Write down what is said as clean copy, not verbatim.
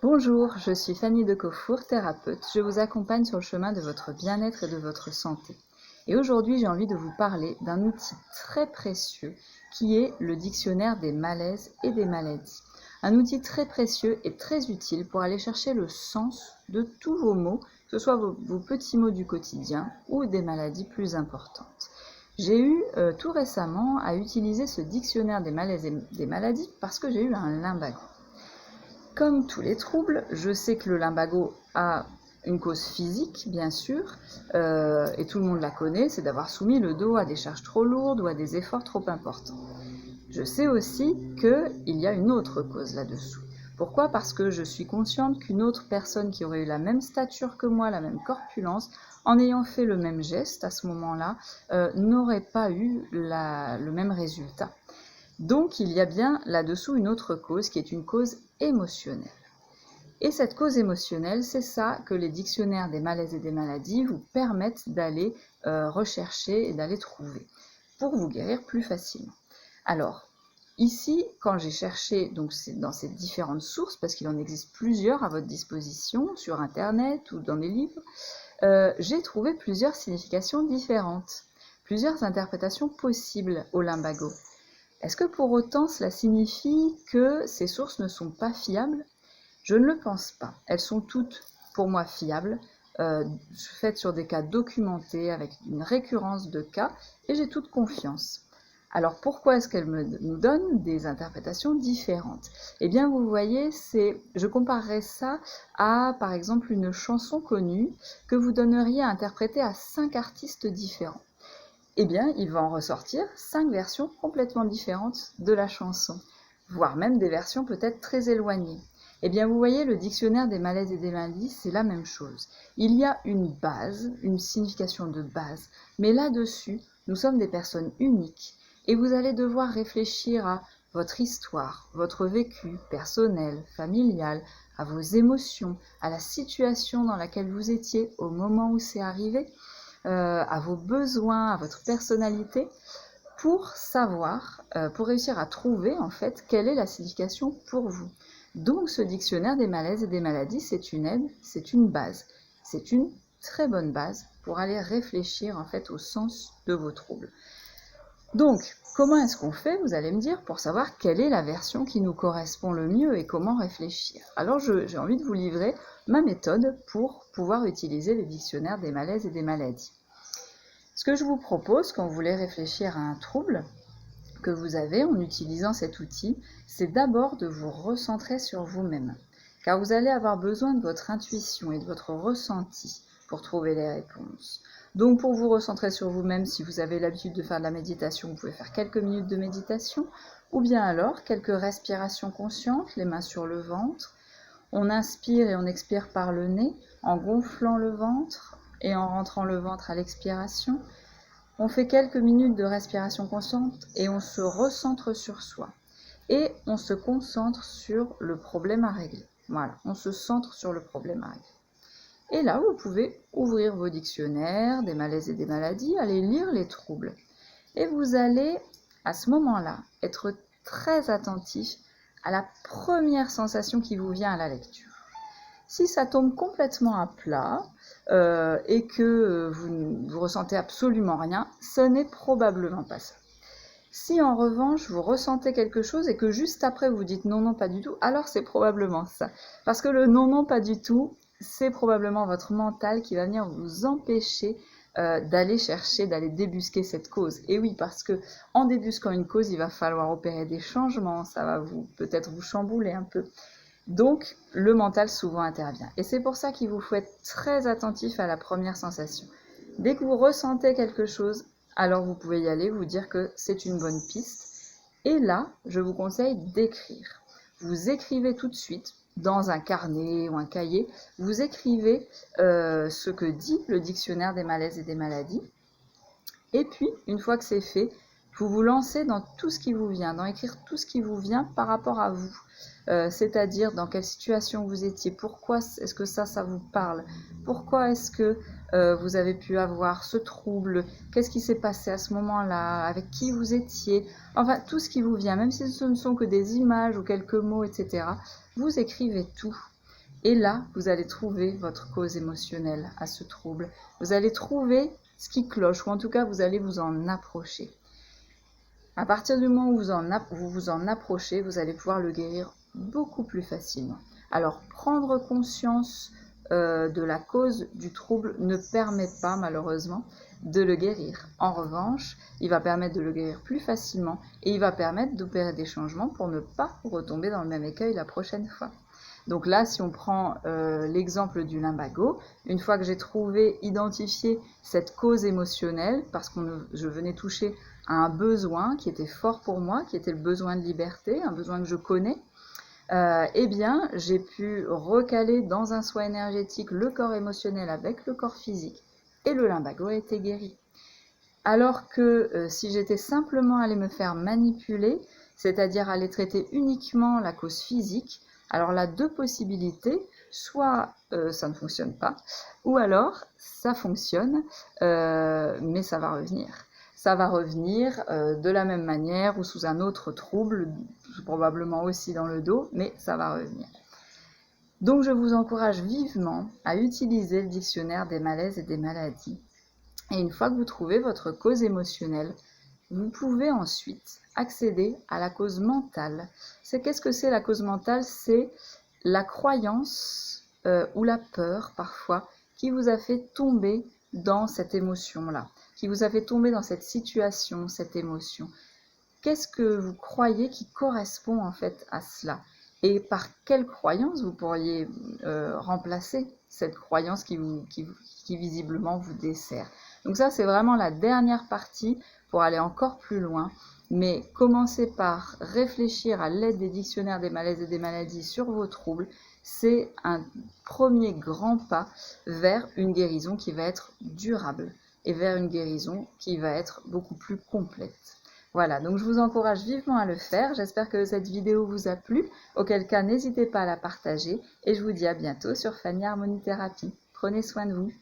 Bonjour, je suis Fanny Decofour, thérapeute. Je vous accompagne sur le chemin de votre bien-être et de votre santé. Et aujourd'hui, j'ai envie de vous parler d'un outil très précieux qui est le dictionnaire des malaises et des maladies. Un outil très précieux et très utile pour aller chercher le sens de tous vos mots, que ce soit vos petits mots du quotidien ou des maladies plus importantes. J'ai eu tout récemment à utiliser ce dictionnaire des malaises et des maladies parce que j'ai eu un lumbago. Comme tous les troubles, je sais que le lumbago a une cause physique, bien sûr, et tout le monde la connaît, c'est d'avoir soumis le dos à des charges trop lourdes ou à des efforts trop importants. Je sais aussi qu'il y a une autre cause là-dessous. Pourquoi? Parce que je suis consciente qu'une autre personne qui aurait eu la même stature que moi, la même corpulence, en ayant fait le même geste à ce moment-là, n'aurait pas eu le même résultat. Donc il y a bien là-dessous une autre cause qui est une cause émotionnelle. Et cette cause émotionnelle, c'est ça que les dictionnaires des malaises et des maladies vous permettent d'aller rechercher et d'aller trouver pour vous guérir plus facilement. Alors, ici, quand j'ai cherché donc dans ces différentes sources, parce qu'il en existe plusieurs à votre disposition sur Internet ou dans les livres, j'ai trouvé plusieurs significations différentes, plusieurs interprétations possibles au lumbago. Est-ce que pour autant cela signifie que ces sources ne sont pas fiables? Je ne le pense pas. Elles sont toutes, pour moi, fiables, faites sur des cas documentés, avec une récurrence de cas, et j'ai toute confiance. Alors pourquoi est-ce qu'elles nous donnent des interprétations différentes? Eh bien, vous voyez, je comparerais ça à, par exemple, une chanson connue que vous donneriez à interpréter à 5 artistes différents. Eh bien, il va en ressortir 5 versions complètement différentes de la chanson, voire même des versions peut-être très éloignées. Eh bien, vous voyez, le dictionnaire des malaises et des maladies, c'est la même chose. Il y a une base, une signification de base, mais là-dessus, nous sommes des personnes uniques, et vous allez devoir réfléchir à votre histoire, votre vécu personnel, familial, à vos émotions, à la situation dans laquelle vous étiez au moment où c'est arrivé, à vos besoins, à votre personnalité, pour savoir, pour réussir à trouver en fait quelle est la signification pour vous. Donc ce dictionnaire des malaises et des maladies, c'est une aide, c'est une base. C'est une très bonne base pour aller réfléchir en fait au sens de vos troubles. Donc, comment est-ce qu'on fait, vous allez me dire, pour savoir quelle est la version qui nous correspond le mieux et comment réfléchir? Alors, j'ai envie de vous livrer ma méthode pour pouvoir utiliser les dictionnaires des malaises et des maladies. Ce que je vous propose quand vous voulez réfléchir à un trouble que vous avez en utilisant cet outil, c'est d'abord de vous recentrer sur vous-même, car vous allez avoir besoin de votre intuition et de votre ressenti pour trouver les réponses. Donc pour vous recentrer sur vous-même, si vous avez l'habitude de faire de la méditation, vous pouvez faire quelques minutes de méditation, ou bien alors quelques respirations conscientes, les mains sur le ventre. On inspire et on expire par le nez, en gonflant le ventre et en rentrant le ventre à l'expiration. On fait quelques minutes de respiration consciente et on se recentre sur soi. Et on se concentre sur le problème à régler. Voilà, on se centre sur le problème à régler. Et là, vous pouvez ouvrir vos dictionnaires des malaises et des maladies, aller lire les troubles. Et vous allez, à ce moment-là, être très attentif à la première sensation qui vous vient à la lecture. Si ça tombe complètement à plat et que vous ne ressentez absolument rien, ce n'est probablement pas ça. Si en revanche vous ressentez quelque chose et que juste après vous dites non, non, pas du tout, alors c'est probablement ça. Parce que le non, non, pas du tout, c'est probablement votre mental qui va venir vous empêcher d'aller chercher, d'aller débusquer cette cause. Et oui, parce que en débusquant une cause, il va falloir opérer des changements, ça va peut-être vous chambouler un peu. Donc, le mental souvent intervient. Et c'est pour ça qu'il vous faut être très attentif à la première sensation. Dès que vous ressentez quelque chose, alors vous pouvez y aller, vous dire que c'est une bonne piste. Et là, je vous conseille d'écrire. Vous écrivez tout de suite, dans un carnet ou un cahier, vous écrivez ce que dit le dictionnaire des malaises et des maladies. Et puis, une fois que c'est fait, vous vous lancez dans tout ce qui vous vient, dans écrire tout ce qui vous vient par rapport à vous. C'est-à-dire dans quelle situation vous étiez, pourquoi est-ce que ça vous parle, pourquoi est-ce que vous avez pu avoir ce trouble, qu'est-ce qui s'est passé à ce moment-là, avec qui vous étiez, enfin tout ce qui vous vient, même si ce ne sont que des images ou quelques mots, etc. Vous écrivez tout. Et là, vous allez trouver votre cause émotionnelle à ce trouble. Vous allez trouver ce qui cloche, ou en tout cas, vous allez vous en approcher. À partir du moment où vous vous en approchez, vous allez pouvoir le guérir beaucoup plus facilement. Alors, prendre conscience de la cause du trouble ne permet pas, malheureusement, de le guérir. En revanche, il va permettre de le guérir plus facilement et il va permettre d'opérer des changements pour ne pas retomber dans le même écueil la prochaine fois. Donc là, si on prend l'exemple du lumbago, une fois que j'ai trouvé, identifié cette cause émotionnelle, parce que je venais toucher à un besoin qui était fort pour moi, qui était le besoin de liberté, un besoin que je connais, eh bien, j'ai pu recaler dans un soin énergétique le corps émotionnel avec le corps physique, et le lumbago a été guéri. Alors que si j'étais simplement allée me faire manipuler, c'est-à-dire aller traiter uniquement la cause physique, alors là, deux possibilités, soit ça ne fonctionne pas, ou alors ça fonctionne, mais ça va revenir. Ça va revenir de la même manière ou sous un autre trouble, probablement aussi dans le dos, mais ça va revenir. Donc je vous encourage vivement à utiliser le dictionnaire des malaises et des maladies. Et une fois que vous trouvez votre cause émotionnelle, vous pouvez ensuite accéder à la cause mentale. Qu'est-ce que c'est la cause mentale? C'est la croyance ou la peur parfois qui vous a fait tomber dans cette émotion-là, qui vous a fait tomber dans cette situation, cette émotion. Qu'est-ce que vous croyez qui correspond en fait à cela? Et par quelle croyance vous pourriez remplacer cette croyance qui visiblement vous dessert? Donc ça, c'est vraiment la dernière partie pour aller encore plus loin. Mais commencez par réfléchir à l'aide des dictionnaires des malaises et des maladies sur vos troubles. C'est un premier grand pas vers une guérison qui va être durable et vers une guérison qui va être beaucoup plus complète. Voilà, donc je vous encourage vivement à le faire. J'espère que cette vidéo vous a plu. Auquel cas, n'hésitez pas à la partager. Et je vous dis à bientôt sur Fanny Harmonie Thérapie. Prenez soin de vous.